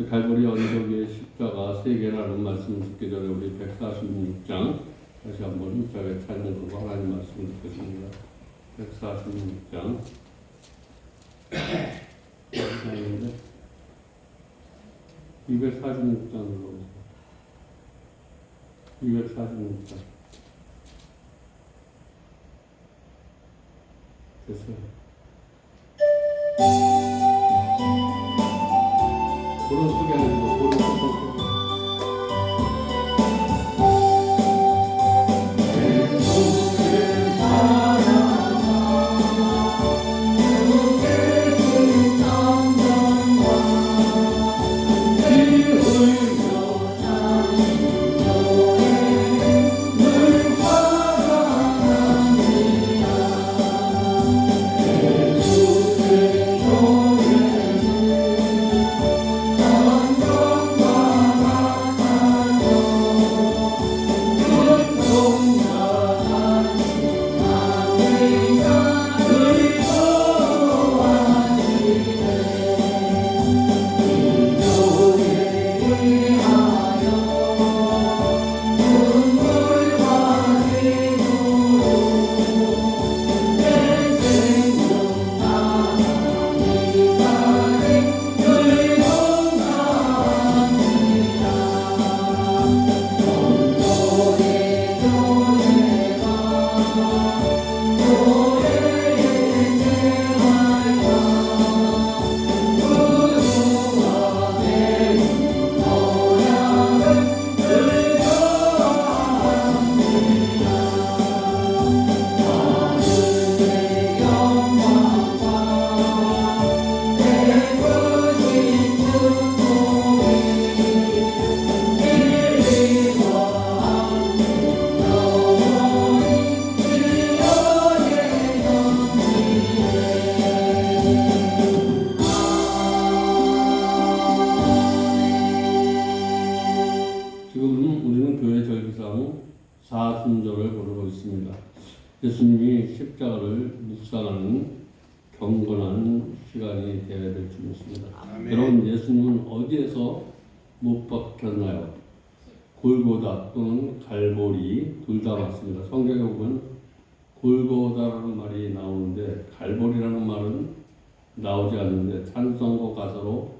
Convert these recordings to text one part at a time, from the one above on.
갈보리 언덕 위에 십자가 세 개라는 말씀을 듣기 전에 우리 146장 다시 한번 힘차게 찬양하고 하나님 말씀을 듣겠습니다. 146장 246장으로 246장 됐어요. 보는 속에 하는 거, 보는 속에. 사순절을 보내고 있습니다. 예수님이 십자가를 묵상하는 경건한 시간이 되어야 될 줄 믿습니다. 여러분, 예수님은 어디에서 못 박혔나요? 골고다 또는 갈보리 둘 다 맞습니다. 성경에 보면 골고다라는 말이 나오는데 갈보리라는 말은 나오지 않는데 찬송가 가사로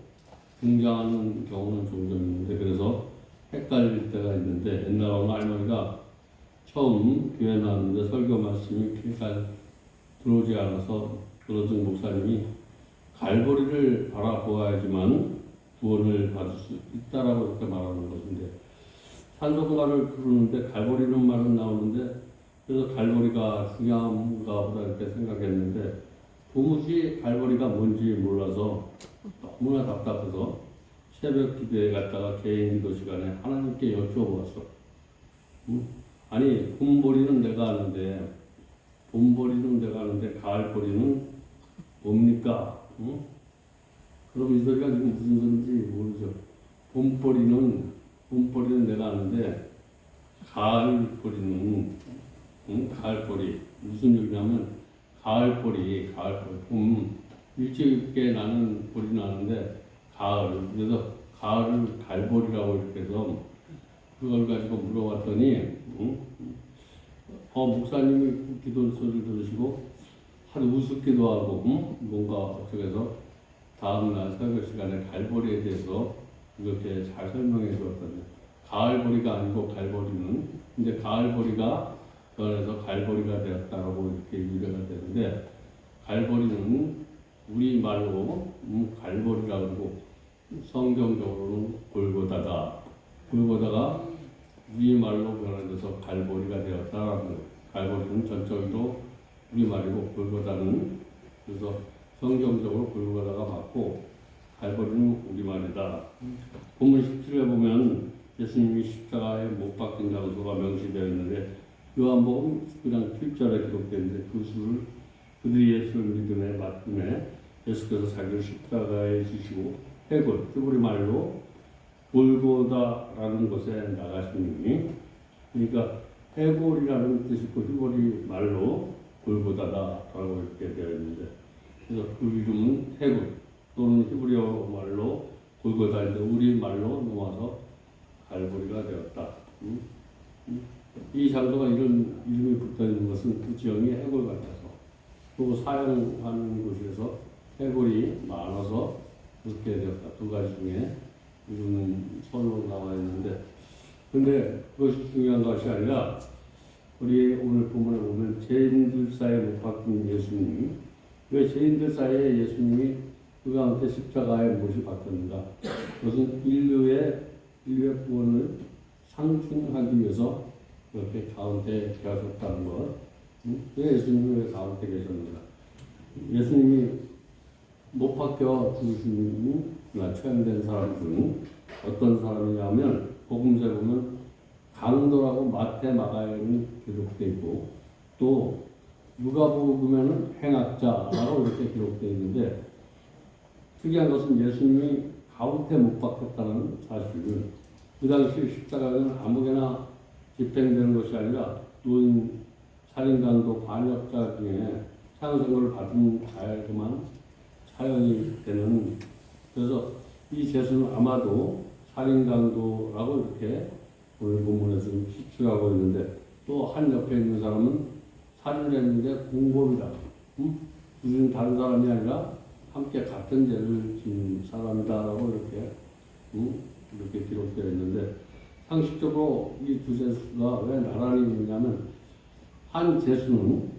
등장하는 경우는 종종 있는데 그래서 헷갈릴 때가 있는데 옛날 어느 할머니가 처음 교회 나왔는데 설교 말씀이 귀에 잘 들어오지 않아서 그러던 목사님이 갈보리를 바라보아야지만 구원을 받을 수 있다라고 이렇게 말하는 것인데 찬송가를 부르는데 갈보리는 말은 나오는데 그래서 갈보리가 중요한가 보다 이렇게 생각했는데 도무지 갈보리가 뭔지 몰라서 너무나 답답해서 새벽 기도에 갔다가 개인 기도 시간에 하나님께 여쭤보았어. 아니 봄보리는 내가 아는데 봄보리는 내가 아는데 가을보리는 뭡니까? 그럼 이 소리가 지금 무슨 소리인지 모르죠. 봄보리는 내가 아는데 가을보리는 가을보리 무슨 얘기냐면 가을보리 봄 일찍게 나는 보리 나는데 가을 그래서 가을을 갈보리라고 이렇게 해서 그걸 가지고 물어봤더니 목사님이 기도 소리를 들으시고 하루 우습기도 하고 뭔가 어떻게 해서 다음날 설교 시간에 갈보리에 대해서 이렇게 잘 설명해 주었거든요. 가을보리가 아니고 갈보리는 이제 가을보리가 변해서 갈보리가 되었다라고 이렇게 유래가 되는데 갈보리는 우리말로 갈보리라고 하고 성경적으로는 골고다다. 골고다가 우리말로 변화돼서 갈보리가 되었다라는 거예요. 갈보리는 전적으로 우리말이고 골고다는 그래서 성경적으로 골고다가 맞고 갈보리는 우리말이다. 본문 17에 보면 예수님이 십자가에 못 박힌 장소가 명시되어 있는데 요한복음 19장 7절에 기록되는데 그들이 예수를 믿음에 맡음에 예수께서 자기를 십자가에 지시고 해골, 히브리 말로 골고다라는 곳에 나가시니, 그러니까 해골이라는 뜻이 있고 히브리 말로 골고다다라고 이렇게 되어 있는데, 그래서 그 이름은 해골 또는 히브리어 말로 골고다인데 우리 말로 놓아서 갈보리가 되었다. 이 장소가 이런 이름이 붙어 있는 것은 그 지형이 해골 같아서, 또 사용하는 곳에서 해골이 많아서 그렇게 되었다. 두 가지 중에 이름은 서로 나와 있는데, 근데 그것이 중요한 것이 아니라 우리 오늘 본문에 보면 죄인들 사이에 못 박힌 예수님, 왜 죄인들 사이에 예수님이 그 가운데 십자가에 못이 박혔는가? 그것은 인류의 구원을 상징하기 위해서 그렇게 가운데 계셨다는 것. 왜 예수님이 왜 가운데 계셨는가? 예수님이 못 박혀 죽으시나 처형된 사람들은 어떤 사람이냐면, 복음서에 보면 강도라고 마태, 마가에는 기록되어 있고, 또 누가복음에는 행악자라고 이렇게 기록되어 있는데, 특이한 것은 예수님이 가운데 못 박혔다는 사실은, 그 당시 십자가는 아무개나 집행되는 것이 아니라 노인, 살인강도, 반역자 중에 사형선고를 받은 자에게만 사형이 되는, 그래서 이 죄수는 아마도 살인강도라고 이렇게 오늘 본문에서 추측하고 있는데, 또 한 옆에 있는 사람은 살인을 했는데 공범이다. 우리는 다른 사람이 아니라 함께 같은 죄를 지은 사람이다라고 이렇게 기록되어 있는데, 상식적으로 이 두 죄수가 왜 나란히 있느냐면, 한 죄수는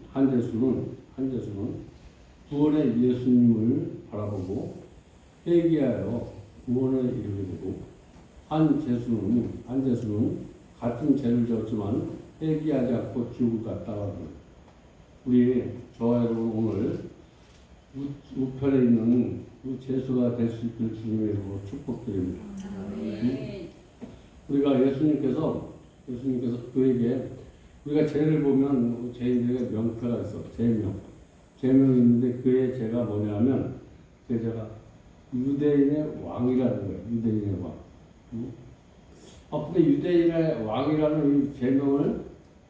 구원의 예수님을 바라보고 회개하여 구원에 이르게 되고, 한 죄수는 같은 죄를 지었지만 회개하지 않고 지옥을 갔다가 합니다. 저와 여러분 오늘 우편에 있는 그 죄수가 될 수 있기를 주님의 이름으로 축복드립니다. 우리가 예수님께서 그에게, 우리가 죄를 보면 죄인들에게 명패가 있어. 죄명이 있는데 그의 죄가 뭐냐면, 그 죄가 유대인의 왕이라는 거예요. 유대인의 왕. 근데 유대인의 왕이라는 이 제명을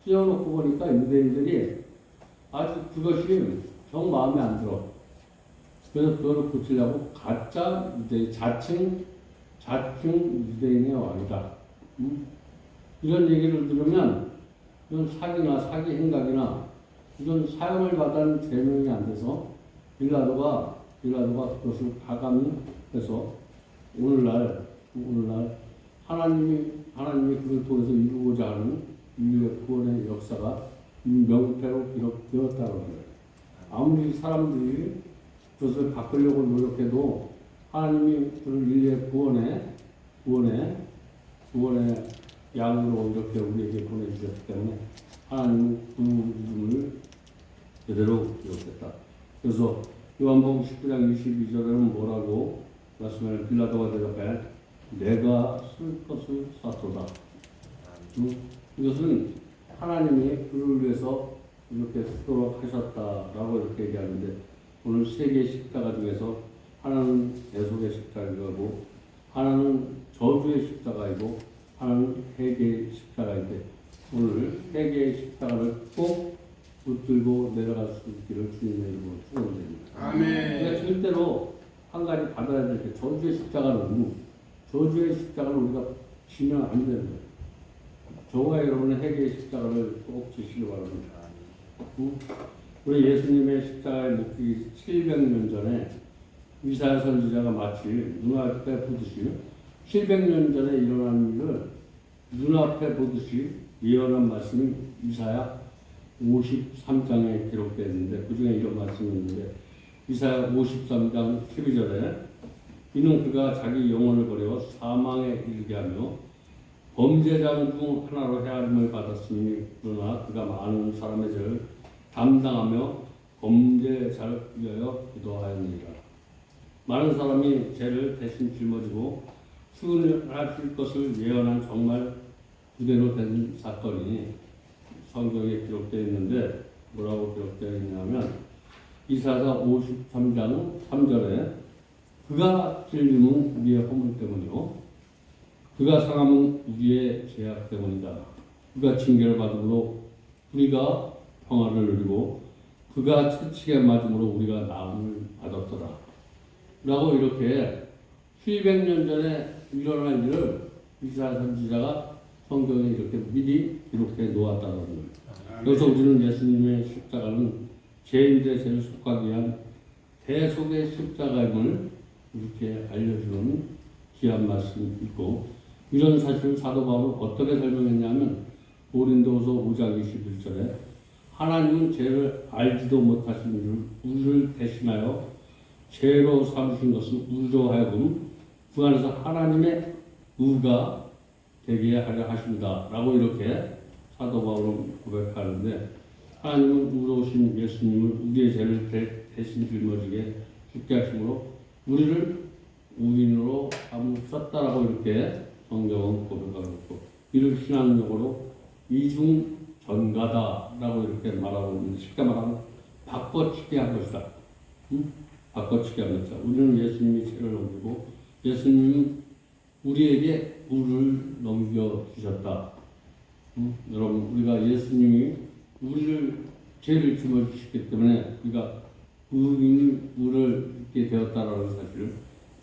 띄워놓고 보니까 유대인들이 아주 그것이 정 마음에 안 들어. 그래서 그걸 고치려고 가짜 유대인, 자칭 유대인의 왕이다. 이런 얘기를 들으면 이런 사기 행각이나 이런 사형을 받은 제명이 안 돼서 빌라도가 그것을 가감히 해서 오늘날 하나님이 그를 통해서 이루고자 하는 인류의 구원의 역사가 명패로 기록되었다고 해요. 아무리 사람들이 그것을 바꾸려고 노력해도 하나님이 그를 인류의 구원의 양으로 이렇게 우리에게 보내주셨기 때문에 하나님은 그 이름을 제대로 기록했다. 그래서 요한복음 19장 22절에는 뭐라고 말씀을, 빌라도가 대답해 내가 쓸 것을 샀도다. 이것은 하나님이 그를 위해서 이렇게 쓰도록 하셨다라고 이렇게 얘기하는데, 오늘 세 개의 십자가 중에서 하나는 대속의 십자가이고, 하나는 저주의 십자가이고, 하나는 회개의 십자가인데, 오늘 회개의 십자가를 꼭 붙들고 내려갈 수 있기를 주님의 이름으로 축원드립니다. 아멘. 우리가 절대로 한 가지 받아야 될 게, 저주의 십자가를 우리가 지면 안 되는 거예요. 저와 여러분은 회개의 십자가를 꼭 지시기 바랍니다. 우리 예수님의 십자가에 묶이기 700년 전에 이사야 선지자가 마치 눈앞에 보듯이 700년 전에 일어난 일을 눈앞에 보듯이 예언한 말씀이 이사야 53장에 기록되어 있는데, 그 중에 이런 말씀이 있는데, 이사야 53장 12절에 이는 그가 자기 영혼을 버려 사망에 이르게 하며 범죄자 중 하나로 헤아림을 받았으니, 그러나 그가 많은 사람의 죄를 담당하며 범죄자를 위하여 기도하였느니라. 많은 사람이 죄를 대신 짊어지고 수은하실 것을 예언한 정말 그대로 된 사건이 성경에 기록되어 있는데 뭐라고 기록되어 있냐면 이사야 53장 3절에 그가 찔림은 우리의 허물 때문이요 그가 상함은 우리의 죄악 때문이다. 그가 징계를 받음으로 우리가 평화를 누리고 그가 채찍에 맞음으로 우리가 나음을 받았더라. 라고 이렇게 700년 전에 일어날 일을 이사야 선지자가 성경에 이렇게 미리 기록해 놓았다는 거예요. 그래서 우리는 예수님의 십자가는 죄인들의 죄를 속하기 위한 대속의 십자가임을 이렇게 알려주는 귀한 말씀이 있고 이런 사실을 사도 바울은 어떻게 설명했냐면 고린도후서 5장 21절에 하나님은 죄를 알지도 못하신 우리를 대신하여 죄로 삼으신 것은 우리로 하여금 그 안에서 하나님의 의가 되게 하려 하십니다. 라고 이렇게 사도 바울은 고백하는데 하나님은 의로우신 예수님을 우리의 죄를 대신 짊어지게 죽게 하심으로 우리를 의인으로 삼으셨다라고 이렇게 성경은 고백하고 있고 이를 신앙적으로 이중전가다라고 이렇게 말하고 있는데 쉽게 말하면 바꿔치기 한 것이다. 바꿔치기 한 것이다. 우리는 예수님이 죄를 넘기고 예수님은 우리에게 의를 넘겨주셨다. 여러분 우리가 예수님이 우리를 죄를 짊어지셨기 때문에 우리가 의를 입게 되었다라는 사실을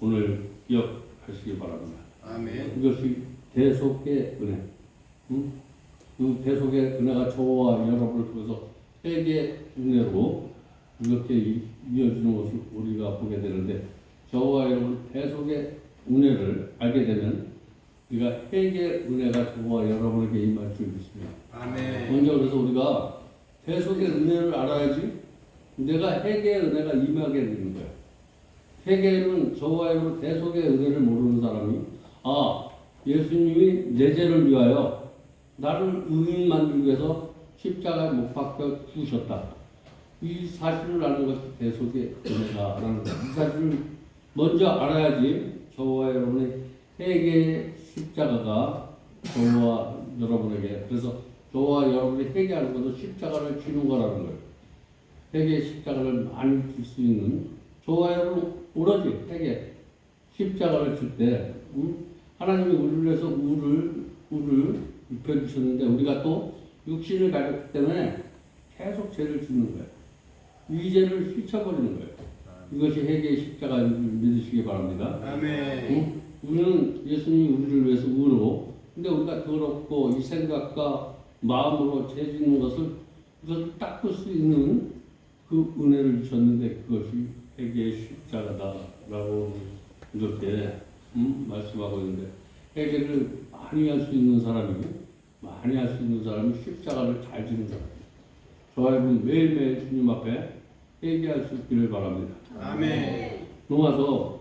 오늘 기억하시기 바랍니다. 아멘. 이것이 대속의 은혜. 그 대속의 은혜가 저와 여러분을 통해서 회개의 은혜로 이렇게 이어지는 것을 우리가 보게 되는데 저와 여러분 대속의 은혜를 알게 되면 우리가 회개의 은혜가 저와 여러분에게 임할 줄 믿습니다. 아멘. 먼저 그래서 우리가 대속의 은혜를 알아야지 내가 회개의 은혜가 임하게 되는 거예요. 회개는 저와 여러분 대속의 은혜를 모르는 사람이 예수님이 내 죄를 위하여 나를 의인 만들기 위해서 십자가에 못 박혀 죽으셨다. 이 사실을 아는 것이 대속의 은혜다라는 것. 이 사실을 먼저 알아야지 저와 여러분의 회개의 십자가가 저와 여러분에게 그래서 저와 여러분이 회개하는 것도 십자가를 지는 거라는 거예요. 회개의 십자가를 많이 질 수 있는 저와 여러분 오로지 회개 십자가를 질 때 하나님이 우리를 위해서 우를 입혀주셨는데 우리가 또 육신을 가졌기 때문에 계속 죄를 짓는 거예요. 이 죄를 휘쳐버리는 거예요. 이것이 회개의 십자가를 믿으시기 바랍니다. 아멘. 우리는 예수님이 우리를 위해서 의로 근데 우리가 더럽고 이 생각과 마음으로 죄 짓는 것을 닦을 수 있는 그 은혜를 주셨는데 그것이 회개의 십자가다라고 이렇게 말씀하고 있는데 회개를 많이 할 수 있는 사람이 십자가를 잘 지는 사람. 저와 여러분 매일매일 주님 앞에 회개할 수 있기를 바랍니다. 아멘. 로마서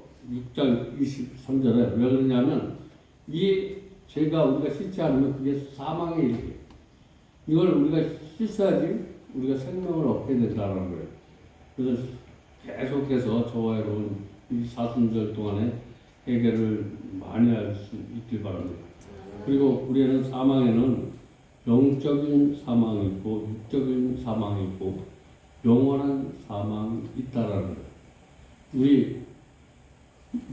6장 23절에 왜 그러냐면 이 죄가 우리가 씻지 않으면 그게 사망에 이르게 이걸 우리가 씻어야지 우리가 생명을 얻게 된다는 거예요. 그래서 계속해서 저와 여러분 이 사순절 동안에 회개를 많이 할 수 있길 바랍니다. 그리고 우리는 사망에는 영적인 사망이 있고 육적인 사망이 있고 영원한 사망이 있다라는 거예요. 우리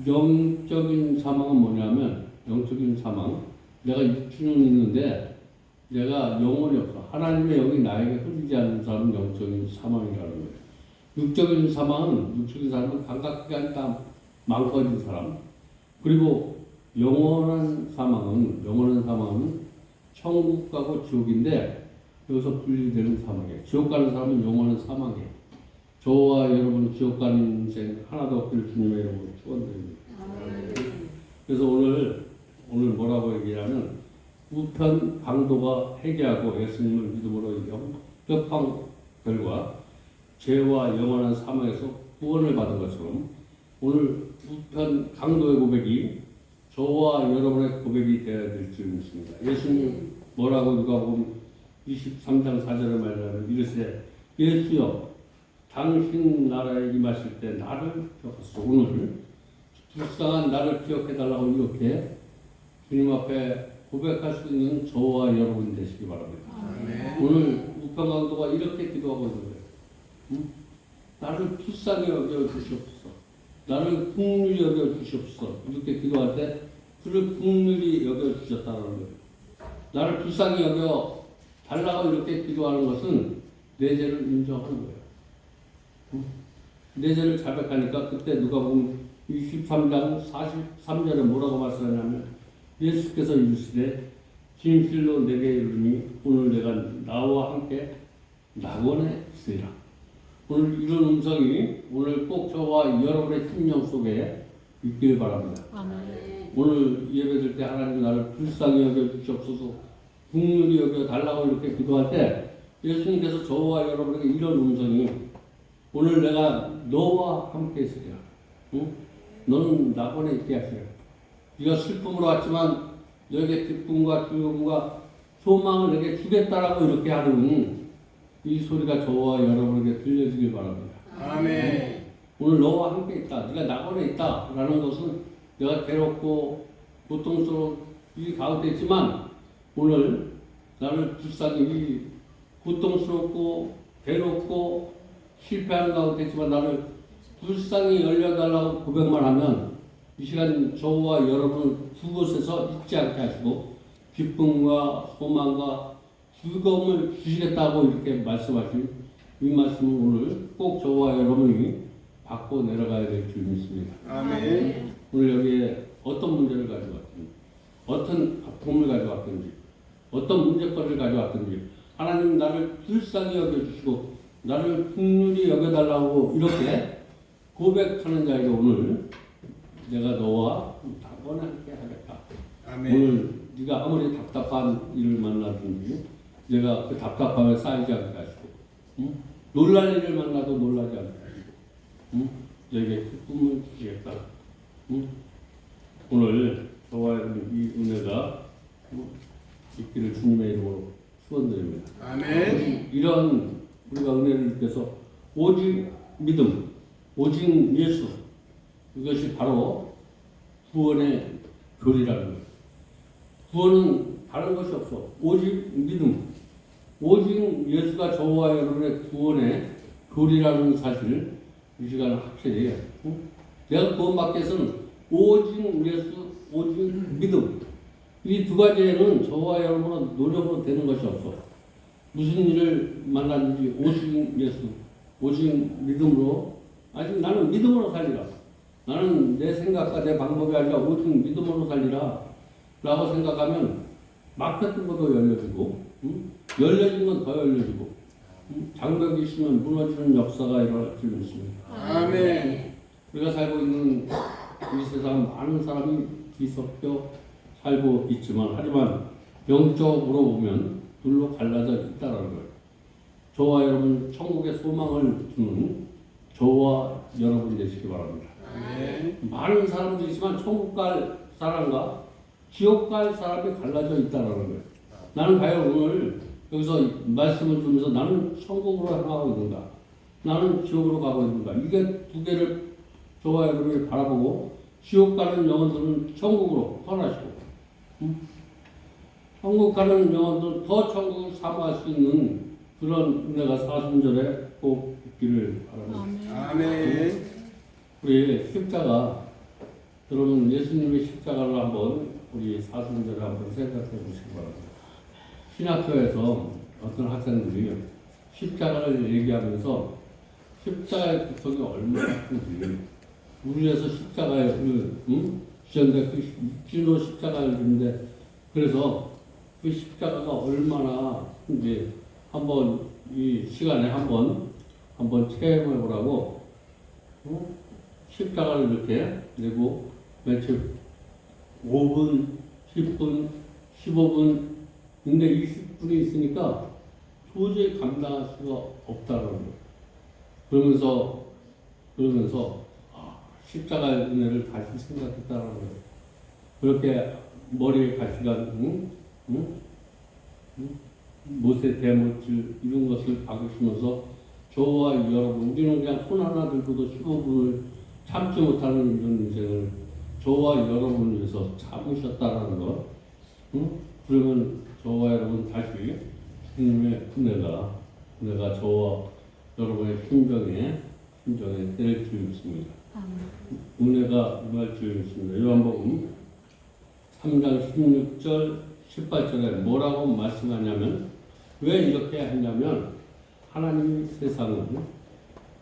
영적인 사망은 뭐냐면 영적인 사망 내가 육신은 있는데 내가 영혼이 없어. 하나님의 영이 나에게 흐르지 않는 사람은 영적인 사망이라는 거예요. 육적인 사망은 감각기관이 다 망가진 사람. 그리고 영원한 사망은 천국 가고 지옥인데 여기서 분리되는 사망이에요. 지옥 가는 사람은 영원한 사망이에요. 저와 여러분 지옥 가는 인생 하나도 없기를 주님의 이름으로 축원드립니다. 그래서 오늘 뭐라고 얘기하면 우편 강도가 회개하고 예수님을 믿음으로 영접한 결과 죄와 영원한 사망에서 구원을 받은 것처럼 오늘 우편 강도의 고백이 저와 여러분의 고백이 되어야 될 줄 믿습니다. 예수님 뭐라고 누가복음 23장 4절에 말하면 이르시되 예수여 당신 나라에 임하실 때 나를 기억하소서. 오늘 불쌍한 나를 기억해달라고 이렇게 주님 앞에 고백할 수 있는 저와 여러분 되시기 바랍니다. 오늘 우평강도가 이렇게 기도하고 있는 거예요. 응? 나를 불쌍히 여겨 주시옵소서. 나를 긍휼히 여겨 주시옵소서. 이렇게 기도할 때 그를 긍휼히 여겨 주셨다는 거예요. 나를 불쌍히 여겨 달라고 이렇게 기도하는 것은 내 죄를 인정하는 거예요. 응? 내 죄를 자백하니까 그때 누가 보면 23장 43절에 뭐라고 말씀하냐면 예수께서 이르시되 진실로 내게 이르니 오늘 내가 나와 함께 낙원에 있으리라. 오늘 이런 음성이 오늘 꼭 저와 여러분의 심령 속에 있길 바랍니다. 오늘 예배드릴 때 하나님 나를 불쌍히 여겨 주시옵소서, 긍휼히 여겨 달라고 이렇게 기도할 때 예수님께서 저와 여러분에게 이런 음성이 오늘 내가 너와 함께 있으리라. 응? 너는 낙원에 있게 하시라. 네가 슬픔으로 왔지만 너에게 기쁨과 즐거움과 소망을 내게 주겠다라고 이렇게 하는 이 소리가 저와 여러분에게 들려지길 바랍니다. 아멘. 오늘 너와 함께 있다. 네가 낙원에 있다. 라는 것은 내가 괴롭고 고통스러운 이 가운데 있지만 오늘 나를 불쌍히 이 고통스럽고 괴롭고 실패하는 가운데 있지만 나를 불쌍히 열려달라고 고백만 하면 이 시간 저와 여러분 두 곳에서 잊지 않게 하시고 기쁨과 소망과 즐거움을 주시겠다고 이렇게 말씀하신 이 말씀은 오늘 꼭 저와 여러분이 받고 내려가야 될 줄 믿습니다. 아멘. 오늘 여기에 어떤 문제를 가져왔든지 어떤 아픔을 가져왔든지 어떤 문제거리를 가져왔든지 하나님 나를 불쌍히 여겨주시고 나를 긍휼히 여겨달라고 이렇게 고백하는 자에게 오늘 내가 너와 낙원에 함께 하겠다. 아멘. 오늘 네가 아무리 답답한 일을 만나든지 내가 그 답답함에 쌓이지 않게 하시고 응? 놀랄 일을 만나도 놀라지 않게 하시고 응? 너에게 기쁨을 주시겠다. 응? 오늘 저와 여러분 이 은혜가 있기를 주님의 이름으로 축원드립니다. 아멘. 이런 우리가 은혜를 느껴서 오직 믿음, 오직 예수, 이것이 바로 구원의 교리라는 거예요. 구원은 다른 것이 없어. 오직 믿음, 오직 예수가 저와 여러분의 구원의 교리라는 사실을 이 시간 확실히 내가 구원받기 위해서는 오직 예수, 오직 믿음, 이 두 가지에는 저와 여러분은 노력으로 되는 것이 없어. 무슨 일을 만났는지 오직 예수, 오직 믿음으로, 아직 나는 믿음으로 살리라. 나는 내 생각과 내 방법이 아니라 오직 믿음으로 살리라. 라고 생각하면 막혔던 것도 열려지고, 열려진 건 더 열려지고, 장벽이 있으면 무너지는 역사가 일어날 줄 믿습니다. 아멘. 우리가 살고 있는 이 세상 많은 사람이 뒤섞여 살고 있지만, 하지만 영적으로 보면 둘로 갈라져 있다는 거예요. 저와 여러분 천국의 소망을 주는 저와 여러분 되시기 바랍니다. 아멘. 많은 사람들이지만 천국 갈 사람과 지옥 갈 사람이 갈라져 있다는 거예요. 나는 과연 오늘 여기서 말씀을 들으면서 나는 천국으로 향하고 있는가? 나는 지옥으로 가고 있는가? 이게 두 개를 저와 여러분이 바라보고 지옥 가는 영혼들은 천국으로 떠나시고 천국 가는 영혼들은 더 천국을 사모할 수 있는 그런 은혜가 사순절에 꼭 있기를 바랍니다. 아멘. 우리 십자가, 여러분 예수님의 십자가를 한번 우리 사순절에 한번 생각해 보시기 바랍니다. 신학교에서 어떤 학생들이 십자가를 얘기하면서 십자가의 고통이 얼마나 큰지 우리에서 십자가를 주셨는데 그 육진으로 십자가를 주는데 그래서 그 십자가가 얼마나 큰지 한번 이 시간에 한번 체험해 보라고 십자가를 이렇게 내고 며칠 5분, 10분, 15분 근데 20분이 있으니까 도저히 감당할 수가 없다는 거예요. 그러면서 십자가의 은혜를 다시 생각했다는 거예요. 그렇게 머리에 가시가 못에 대못질 이런 것을 박으시면서 저와 여러분 우리는 그냥 손 하나 들고도 15분을 참지 못하는 이런 인생을 저와 여러분을 위해서 참으셨다는 것 응? 그러면 저와 여러분 다시 주님의 은혜가 저와 여러분의 심정에 때를 주였습니다. 은혜가 임할 주였습니다. 요한복음 3장 16절 18절에 뭐라고 말씀하냐면, 왜 이렇게 하냐면, 하나님이 세상을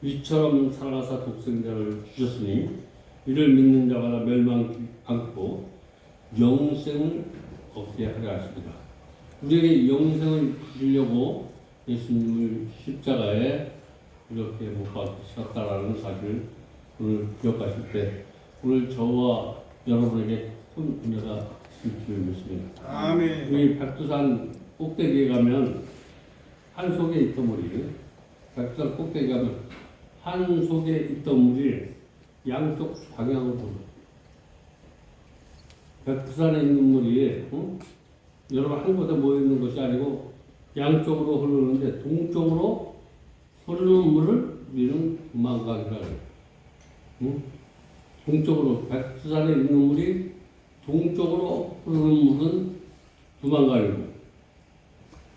위처럼 사랑하사 독생자를 주셨으니 이를 믿는 자마다 멸망치 않고 영생을 얻게 하려 하십니다. 우리에게 영생을 주려고 예수님을 십자가에 이렇게 못 박으셨다라는 사실을 오늘 기억하실 때, 오늘 저와 여러분에게 큰 은혜가 있을 줄 믿습니다. 아멘. 우리 백두산 꼭대기에 가면 한 속에 있던 물이, 백두산 꼭대기에 가면 한 속에 있던 물이 양쪽 방향으로 흘러. 백두산에 있는 물이 여러분 한 곳에 모여 있는 것이 아니고 양쪽으로 흐르는데, 동쪽으로 흐르는 물을 우리는 두만강이라 해요. 동쪽으로, 백두산에 있는 물이 동쪽으로 흐르는 물은 두만강이고,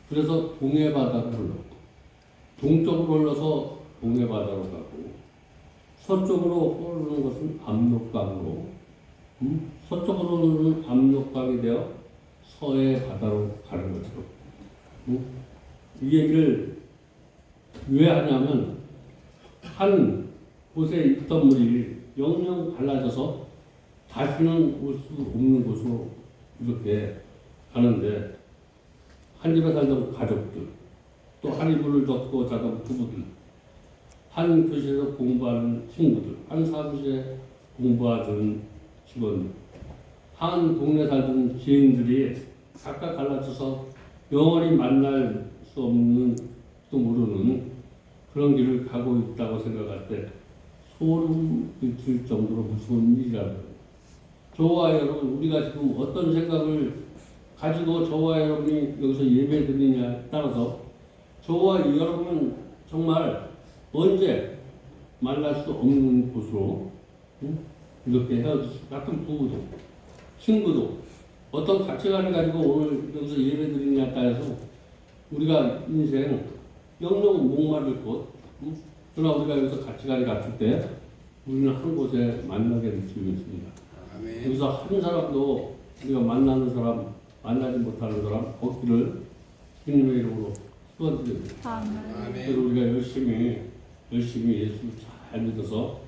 그래서 동해바다로 흘러. 동쪽으로 흘러서 동해바다로 가고, 서쪽으로 흐르는 것은 압록강으로, 서쪽으로 흐르는 압록강이 되어 서해 바다로 가는 것처럼. 이 얘기를 왜 하냐면, 한 곳에 있던 물이 영영 갈라져서 다시는 올 수 없는 곳으로 이렇게 가는데, 한 집에 살던 가족들, 또 한 이불을 덮고 자던 부부들, 한 교실에서 공부하는 친구들, 한 사무실에 공부하던 직원들, 한 동네 살던 지인들이 각각 갈라져서 영원히 만날 수 없는, 또 모르는 그런 길을 가고 있다고 생각할 때 소름 끼칠 정도로 무서운 일이라는 거예요. 저와 여러분, 우리가 지금 어떤 생각을 가지고 저와 여러분이 여기서 예배 드리냐에 따라서 저와 여러분은 정말 언제 만날 수 없는 곳으로 이렇게 헤어질 수, 같은 부부도, 친구도, 어떤 가치관을 가지고 오늘 여기서 예배 드리냐에 따라서 우리가 인생 영영 목마를 곳, 그러나 우리가 여기서 가치관이 같을 때 우리는 한 곳에 만나게 될 수 있습니다. 아멘. 여기서 한 사람도 우리가 만나는 사람, 만나지 못하는 사람 없기를 주님의 이름으로 축원드립니다. 그래서 우리가 열심히 예수를 잘 믿어서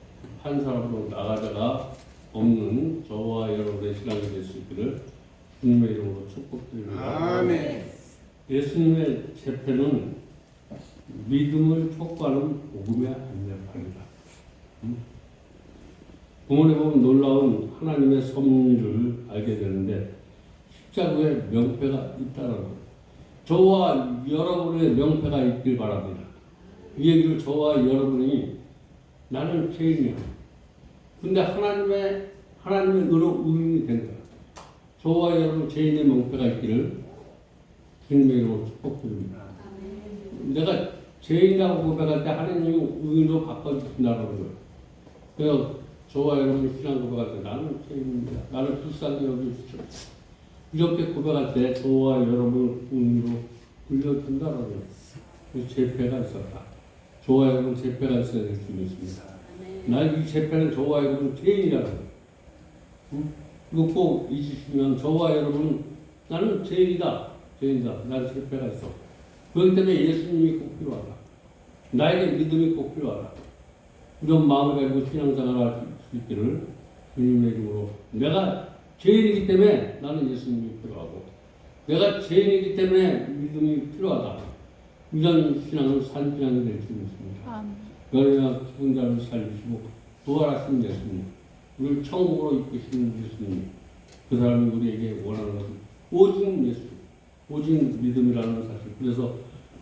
한 사람으로 나가다가 없는 저와 여러분의 신앙이 될 수 있기를 주님의 이름으로 축복드립니다. 아멘. 예수님의 재패는 믿음을 촉구하는 복음의 안내판이다. 본문에 보면 놀라운 하나님의 섭리를 알게 되는데, 십자가에 명패가 있다는 것. 저와 여러분의 명패가 있길 바랍니다. 이 얘기를 저와 여러분이, 나는 죄인이야. 근데 하나님의 의로 의인이 된 거야. 저와 여러분 죄인의 명패가 있기를 주님의 이름으로 축복드립니다. 내가 죄인이라고 고백할 때 하나님이 의인으로 바꿔주신다는 거예요. 그래서 저와 여러분이 신앙 고백할 때 나는 죄인입니다. 나는 불쌍히 여겨주십시오. 이렇게 고백할 때 저와 여러분 의인으로 불려준다는 거예요. 죄패가 있었다. 저와 여러분 죄패가 있어야 될 수 있습니다. 나의 이 죄패는 저와 여러분 죄인이라는 거예요. 이거 꼭 잊으시면, 저와 여러분 나는 죄인이다. 나는 죄패가 있어. 그렇기 때문에 예수님이 꼭 필요하다. 나에게 믿음이 꼭 필요하다. 이런 마음을 가지고 신앙생활을 할 수 있기를 주님의 이름으로, 내가 죄인이기 때문에 나는 예수님이 필요하고, 내가 죄인이기 때문에 믿음이 필요하다. 이런 신앙은 산신앙이 될 수 있습니다. 그러나 죽은 자를 살리시고 부활하신 예수님, 우리를 천국으로 이끄시는 예수님, 그 사람이 우리에게 원하는 것은 오직 예수, 오직 믿음이라는 사실. 그래서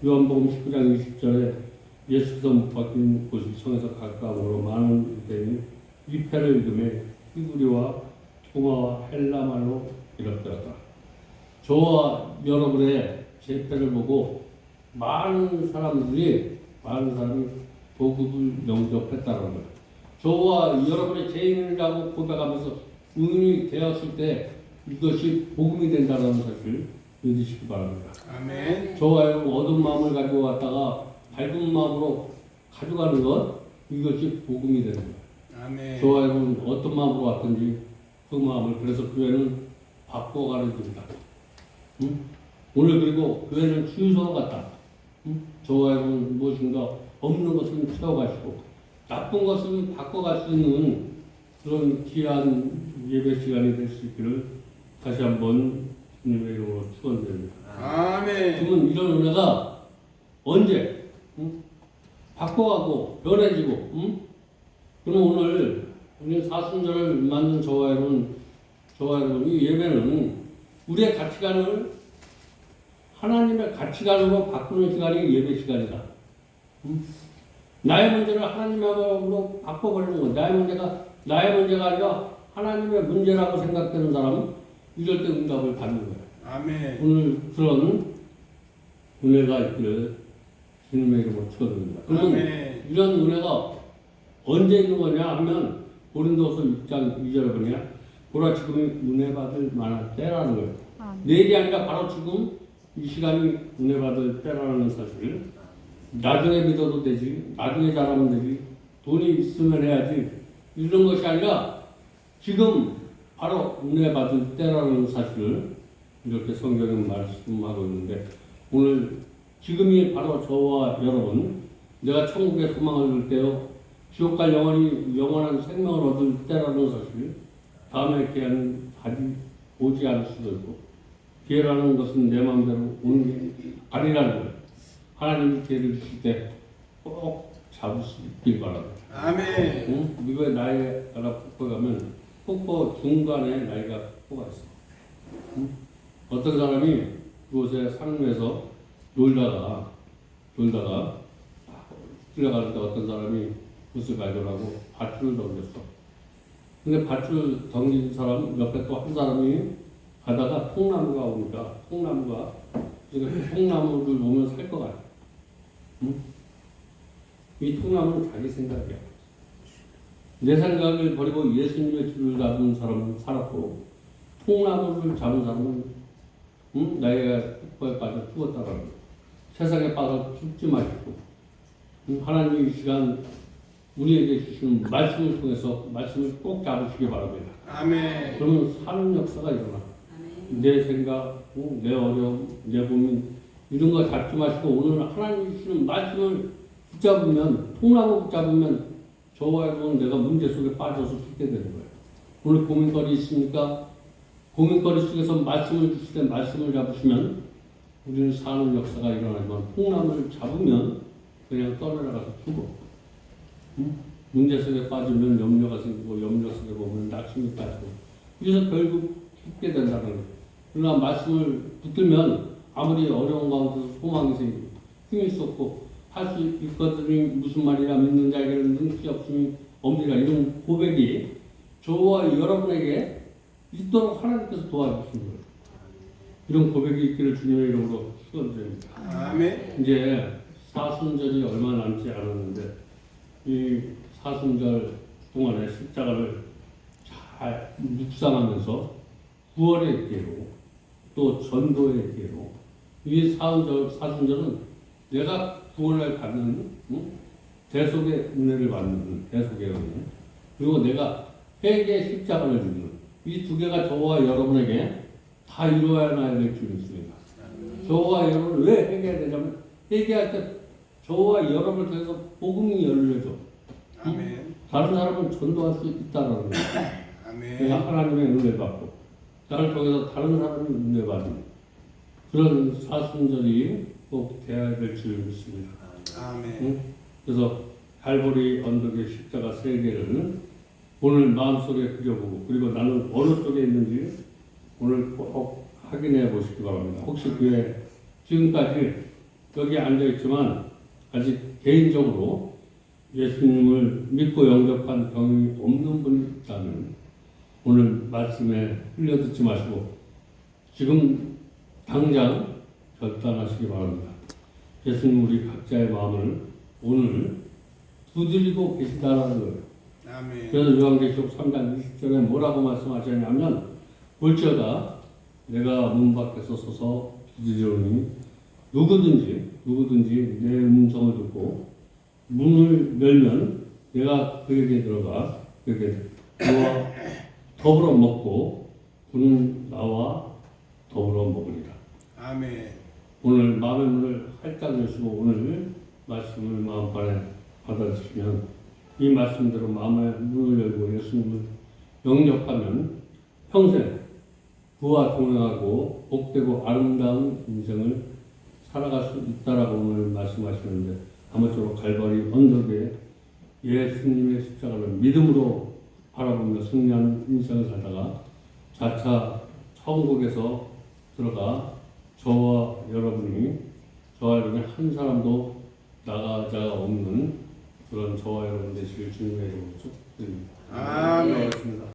요한복음 19장 20절에 예수께서 못 박힌 곳이 성에서 가까움으로 많은 유대인이 이 패를 읽음에 히브리와 토마와 헬라말로 이렇더라. 저와 여러분의 제 패를 보고 많은 사람이 복음을 영접했다는 거예요. 저와 여러분의 죄인이라고 고백하면서 의인이 되었을 때 이것이 복음이 된다는 사실을 믿으시기 바랍니다. 아멘. 저와 여러분 어두운 마음을 가지고 왔다가 밝은 마음으로 가져가는 것, 이것이 복음이 되는 거예요. 아멘. 저와 여러분 어떤 마음으로 왔든지 그 마음을, 그래서 교회는 바꿔가는 길이다. 응? 오늘 그리고 교회는 주유소와 같다. 응? 저와 여러분 무엇인가 없는 것은 채워가시고 나쁜 것은 바꿔갈 수 있는 그런 귀한 예배 시간이 될 수 있기를 다시 한번 주님의 이름으로 축원드립니다. 아멘. 그러면 이런 은혜가 언제 응? 바꿔가고 변해지고, 응? 그럼 오늘 우리 사순절을 만든 저와 여러분 이 예배는 우리의 가치관을 하나님의 가치관으로 바꾸는 시간이 예배 시간이다. 응? 나의 문제를 하나님의 마음으로 바꿔버리는 거. 나의 문제가 아니라 하나님의 문제라고 생각되는 사람은 이럴 때 응답을 받는 거예요. 아멘. 오늘 그런 은혜가 있기를 주님의 이름으로 축원드립니다. 그러면 아멘. 이런 은혜가 언제 있는 거냐 하면 고린도서 6장 2절에 보냐, 보라 지금이 은혜 받을 만한 때라는 거예요. 내일이 아니라 바로 지금 이 시간이 은혜 받을 때라는 사실. 나중에 믿어도 되지, 나중에 잘하면 되지, 돈이 있으면 해야지, 이런 것이 아니라 지금 바로 은혜 받을 때라는 사실을 이렇게 성경은 말씀하고 있는데, 오늘 지금이 바로 저와 여러분, 내가 천국의 소망을 둘 때요, 지옥 갈 영원한 생명을 얻을 때라는 사실, 다음에 기회는 다시 오지 않을 수도 있고, 기회라는 것은 내 마음대로 오는 게 아니라는 거예요. 하나님이 기회를 주실 때 꼭 잡을 수 있길 바랍니다. 아멘. 응? 미국의 나이아가 폭포에 가면 폭포 중간에 나이가 폭포가 있어. 응? 어떤 사람이 그곳에 상류에서 놀다가 뛰어가는데 어떤 사람이 그것을 발견하고 밧줄을 던졌어. 근데 밧줄 던진 사람 옆에 또 한 사람이 가다가 통나무가 오니까 통나무를 보면 살 것 같아. 응? 이 통나무는 자기 생각이야. 내 생각을 버리고 예수님의 줄을 잡은 사람은 살았고, 통나무를 잡은 사람은 나이가 폭포에 빠져 죽었다라는 거야. 세상에 빠져 죽지 마시고, 하나님이 이 시간 우리에게 주시는 말씀을 통해서 말씀을 꼭 잡으시기 바랍니다. 아멘. 그러면 사는 역사가 일어나. 내 생각, 내 어려움, 내 고민 이런 거 잡지 마시고 오늘 하나님이 주시는 말씀을 붙잡으면, 통나무 붙잡으면 저와 여러분 내가 문제 속에 빠져서 죽게 되는 거예요. 오늘 고민거리 있습니까? 고민거리 속에서 말씀을 주실 때 말씀을 잡으시면 우리는 사는 역사가 일어나지만, 통나무를 잡으면 그냥 떠내려가서 죽어. 응? 문제 속에 빠지면 염려가 생기고, 염려 속에 보면 낙심이 빠지고, 그래서 결국 죽게 된다는 거예요. 그러나 말씀을 붙들면 아무리 어려운 가운데서 소망이 생기고 힘이 쏟고 할 수 있거든이 무슨 말이냐, 믿는 자에게는 능치 없음이 없느니라, 이런 고백이 저와 여러분에게 있도록 하나님께서 도와주시는 거예요. 이런 고백이 있기를 주님의 이름으로 축원드립니다. 아멘. 이제 사순절이 얼마 남지 않았는데 이 사순절 동안에 십자가를 잘 묵상하면서 구원의 기회로 또 전도의 기회로, 이 사순절은 내가 구원을 받는 대속의 은혜를 받는 대속의 은혜, 그리고 내가 회개의 십자가를 주는 이 두 개가 저와 여러분에게 다 이루어야 될 줄 믿습니다. 저와 여러분 왜 회개해야 되냐면, 회개할 때 저와 여러분을 통해서 복음이 열려져. 아멘. 다른 사람을 전도할 수 있다는 거예요. 아멘. 내가 하나님의 은혜를 받고 나를 통해서 다른 사람이 은혜 받는 그런 사순절이 꼭 되어야 될 줄 믿습니다. 아멘. 응? 그래서 갈보리 언덕의 십자가 세 개를 오늘 마음속에 그려보고, 그리고 나는 어느 쪽에 있는지 오늘 꼭 확인해 보시기 바랍니다. 혹시 교회 지금까지 여기 앉아있지만 아직 개인적으로 예수님을 믿고 영접한 경험이 없는 분이 있다면 오늘 말씀에 흘려듣지 마시고 지금 당장 결단하시기 바랍니다. 예수님 우리 각자의 마음을 오늘 두드리고 계시다라는 거예요. 아멘. 그래서 요한계시록 3장 20절에 뭐라고 말씀하셨냐면, 올지어다 내가 문 밖에서 서서 기다리오니 누구든지 내 음성을 듣고 문을 열면 내가 그에게 들어가 그에게 그와 더불어 먹고 그는 나와 더불어 먹으리라. 아멘. 오늘 마음의 문을 활짝 여시고 오늘 말씀을 마음판에 받아주시면 이 말씀대로 마음의 문을 열고 예수님을 영접하면 평생 그와 동행하고 복되고 아름다운 인생을 살아갈 수 있다라고 오늘 말씀하시는데 아무쪼록 갈바리 언덕에 예수님의 십자가를 믿음으로 바라보며 승리하는 인생을 살다가 자차 천국에서 들어가 저와 여러분이 한 사람도 나가자가 없는 그런 저와 여러분 되시길 주님의 이름으로 축복드립니다.